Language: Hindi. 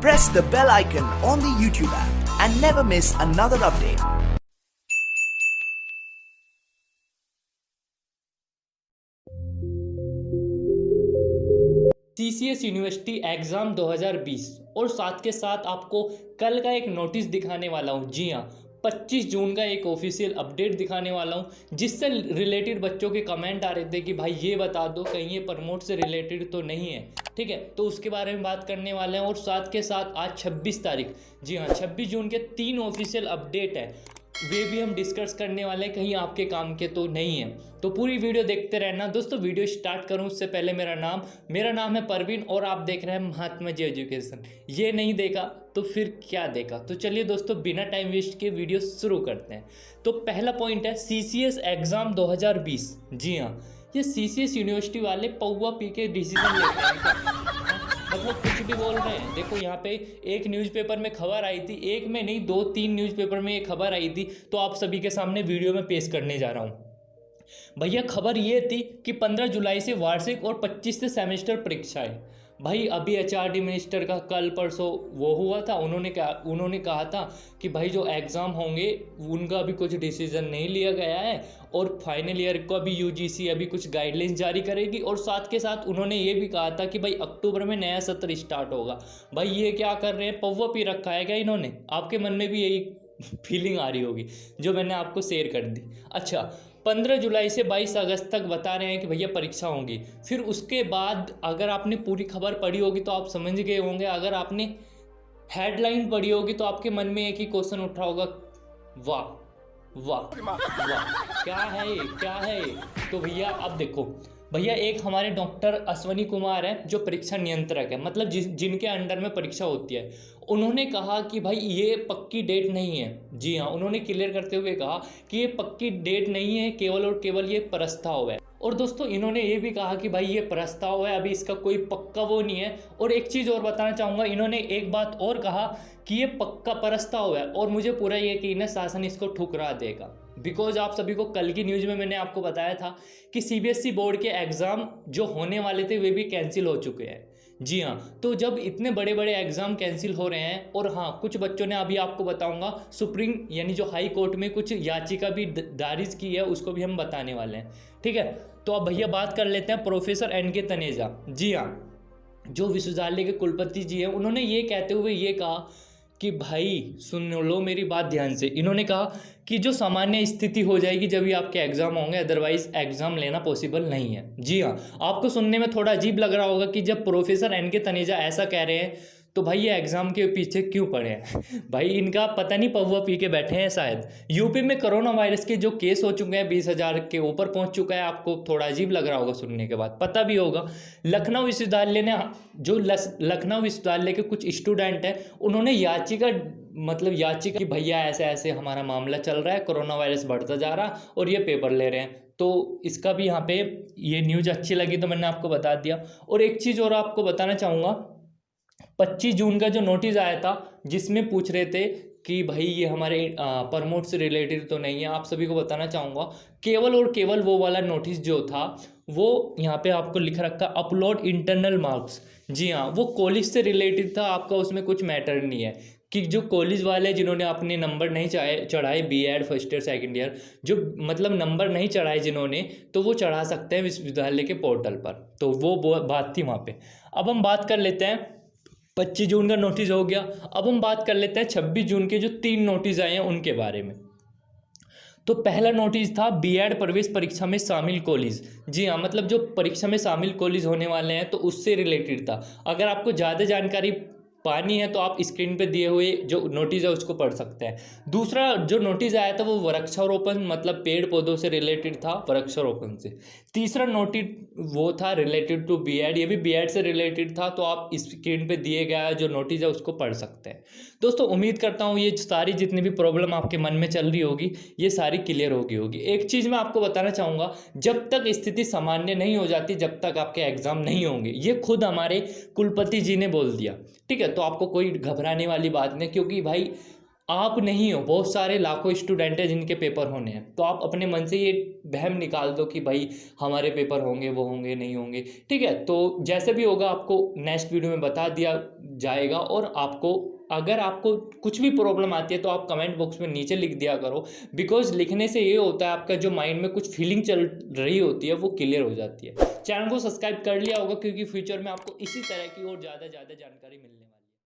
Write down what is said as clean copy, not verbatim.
press the bell icon on the YouTube app and never miss another update. CCS university exam 2020 और साथ के साथ आपको कल का एक नोटिस दिखाने वाला हूँ। जी हाँ, 25 जून का एक ऑफिशियल अपडेट दिखाने वाला हूँ, जिससे रिलेटेड बच्चों के कमेंट आ रहे थे कि भाई ये बता दो कहीं ये प्रमोट से रिलेटेड तो नहीं है। ठीक है, तो उसके बारे में बात करने वाले हैं। और साथ के साथ आज 26 तारीख, जी हाँ 26 जून के 3 ऑफिशियल अपडेट है, वे भी हम डिस्कस करने वाले हैं, कहीं आपके काम के तो नहीं है। तो पूरी वीडियो देखते रहना दोस्तों। वीडियो स्टार्ट करूं उससे पहले मेरा नाम है परवीन और आप देख रहे हैं महात्मा जी एजुकेशन। ये नहीं देखा तो फिर क्या देखा। तो चलिए दोस्तों, बिना टाइम वेस्ट के वीडियो शुरू करते हैं। तो पहला पॉइंट है CCS एग्ज़ाम 2020। जी हाँ, ये CCS यूनिवर्सिटी वाले पौवा पी के डिसीजन लेते हैं क्या? मतलब कुछ भी बोल रहे हैं। देखो यहाँ पे एक न्यूज़पेपर में खबर आई थी, एक में नहीं 2-3 न्यूज़पेपर में ये खबर आई थी, तो आप सभी के सामने वीडियो में पेश करने जा रहा हूँ। भैया खबर ये थी कि 15 जुलाई से वार्षिक और 25 से सेमेस्टर परीक्षाएं। भाई अभी HRD मिनिस्टर का कल परसों वो हुआ था, उन्होंने कहा था कि भाई जो एग्ज़ाम होंगे उनका अभी कुछ डिसीजन नहीं लिया गया है और फाइनल ईयर को अभी UGC अभी कुछ गाइडलाइंस जारी करेगी। और साथ के साथ उन्होंने ये भी कहा था कि भाई अक्टूबर में नया सत्र स्टार्ट होगा। भाई ये क्या कर रहे हैं, पौवा पी रखा है क्या इन्होंने? आपके मन में भी यही फीलिंग आ रही होगी जो मैंने आपको शेयर कर दी। अच्छा, 15 जुलाई से 22 अगस्त तक बता रहे हैं कि भैया परीक्षा होंगी। फिर उसके बाद अगर आपने पूरी खबर पढ़ी होगी तो आप समझ गए होंगे। अगर आपने हेडलाइन पढ़ी होगी तो आपके मन में एक ही क्वेश्चन उठा होगा, वाह वाह वाह, क्या है ये, क्या है ये? तो भैया अब देखो, भैया एक हमारे डॉक्टर अश्वनी कुमार हैं जो परीक्षा नियंत्रक है, मतलब जिनके अंडर में परीक्षा होती है। उन्होंने कहा कि भाई ये पक्की डेट नहीं है। जी हाँ, उन्होंने क्लियर करते हुए कहा कि ये पक्की डेट नहीं है, केवल और केवल ये प्रस्ताव है। और दोस्तों इन्होंने ये भी कहा कि भाई ये प्रस्ताव है, अभी इसका कोई पक्का वो नहीं है। और एक चीज़ और बताना चाहूँगा, इन्होंने एक बात और कहा कि ये पक्का प्रस्ताव है और मुझे पूरा यकीन है शासन इसको ठुकरा देगा। बिकॉज आप सभी को कल की न्यूज़ में मैंने आपको बताया था कि CBSE बोर्ड के एग्ज़ाम जो होने वाले थे वे भी कैंसिल हो चुके हैं। जी हाँ, तो जब इतने बड़े बड़े एग्ज़ाम कैंसिल हो रहे हैं, और हाँ कुछ बच्चों ने, अभी आपको बताऊंगा, सुप्रीम यानी जो हाई कोर्ट में कुछ याचिका भी दारिज की है, उसको भी हम बताने वाले हैं। ठीक है, तो अब भैया बात कर लेते हैं प्रोफेसर NK तनेजा। जी हाँ, जो विश्वविद्यालय के कुलपति जी हैं, उन्होंने ये कहते हुए ये कहा कि भाई सुन लो मेरी बात ध्यान से। इन्होंने कहा कि जो सामान्य स्थिति हो जाएगी जब भी आपके एग्ज़ाम होंगे, अदरवाइज एग्ज़ाम लेना पॉसिबल नहीं है। जी हाँ, आपको सुनने में थोड़ा अजीब लग रहा होगा कि जब प्रोफेसर NK तनेजा ऐसा कह रहे हैं तो भाई ये एग्ज़ाम के पीछे क्यों पड़े हैं? भाई इनका पता नहीं पौवा पी के बैठे हैं शायद। यूपी में कोरोना वायरस के जो केस हो चुके हैं 20,000 के ऊपर पहुंच चुका है। आपको थोड़ा अजीब लग रहा होगा सुनने के बाद, पता भी होगा। लखनऊ विश्वविद्यालय ने, जो लखनऊ विश्वविद्यालय के कुछ स्टूडेंट हैं, उन्होंने याचिका कि भैया ऐसे ऐसे हमारा मामला चल रहा है, कोरोना वायरस बढ़ता जा रहा और ये पेपर ले रहे हैं। तो इसका भी यहाँ पे ये न्यूज़ अच्छी लगी तो मैंने आपको बता दिया। और एक चीज़ और आपको बताना चाहूँगा, 25 जून का जो नोटिस आया था जिसमें पूछ रहे थे कि भाई ये हमारे प्रमोट से रिलेटेड तो नहीं है, आप सभी को बताना चाहूँगा केवल और केवल वो वाला नोटिस जो था वो यहाँ पे आपको लिख रखा अपलोड इंटरनल मार्क्स। जी हाँ, वो कॉलेज से रिलेटेड था, आपका उसमें कुछ मैटर नहीं है कि जो कॉलेज वाले जिन्होंने अपने नंबर नहीं चढ़ाए BEd first year second year, जो मतलब नंबर नहीं चढ़ाए जिन्होंने, तो वो चढ़ा सकते हैं विश्वविद्यालय के पोर्टल पर। तो वो बात थी वहाँ पे। अब हम बात कर लेते हैं, 25 जून का नोटिस हो गया। अब हम बात कर लेते हैं 26 जून के जो 3 नोटिस आए हैं उनके बारे में। तो पहला नोटिस था BEd प्रवेश परीक्षा में शामिल कॉलेज। जी हाँ, मतलब जो परीक्षा में शामिल कॉलेज होने वाले हैं तो उससे रिलेटेड था। अगर आपको ज़्यादा जानकारी पानी है तो आप स्क्रीन पे दिए हुए जो नोटिस है उसको पढ़ सकते हैं। दूसरा जो नोटिस आया था वो वृक्षारोपण, मतलब पेड़ पौधों से रिलेटेड था, वृक्षारोपण से। तीसरा नोटिस वो था रिलेटेड टू BEd, ये भी BEd से रिलेटेड था। तो आप स्क्रीन पे दिए गया जो नोटिस है उसको पढ़ सकते हैं। दोस्तों उम्मीद करता हूँ ये सारी जितनी भी प्रॉब्लम आपके मन में चल रही होगी ये सारी क्लियर होगी। एक चीज़ मैं आपको बताना चाहूँगा, जब तक स्थिति सामान्य नहीं हो जाती जब तक आपके एग्ज़ाम नहीं होंगे, ये खुद हमारे कुलपति जी ने बोल दिया। ठीक है, तो आपको कोई घबराने वाली बात नहीं, क्योंकि भाई आप नहीं हो, बहुत सारे लाखों स्टूडेंट हैं जिनके पेपर होने हैं। तो आप अपने मन से ये वहम निकाल दो कि भाई हमारे पेपर होंगे, वो होंगे नहीं होंगे, ठीक है। तो जैसे भी होगा आपको नेक्स्ट वीडियो में बता दिया जाएगा। और आपको अगर आपको कुछ भी प्रॉब्लम आती है तो आप कमेंट बॉक्स में नीचे लिख दिया करो, बिकॉज लिखने से ये होता है आपका जो माइंड में कुछ फीलिंग चल रही होती है वो क्लियर हो जाती है। चैनल को सब्सक्राइब कर लिया होगा क्योंकि फ्यूचर में आपको इसी तरह की और ज़्यादा जानकारी मिलने वाली है।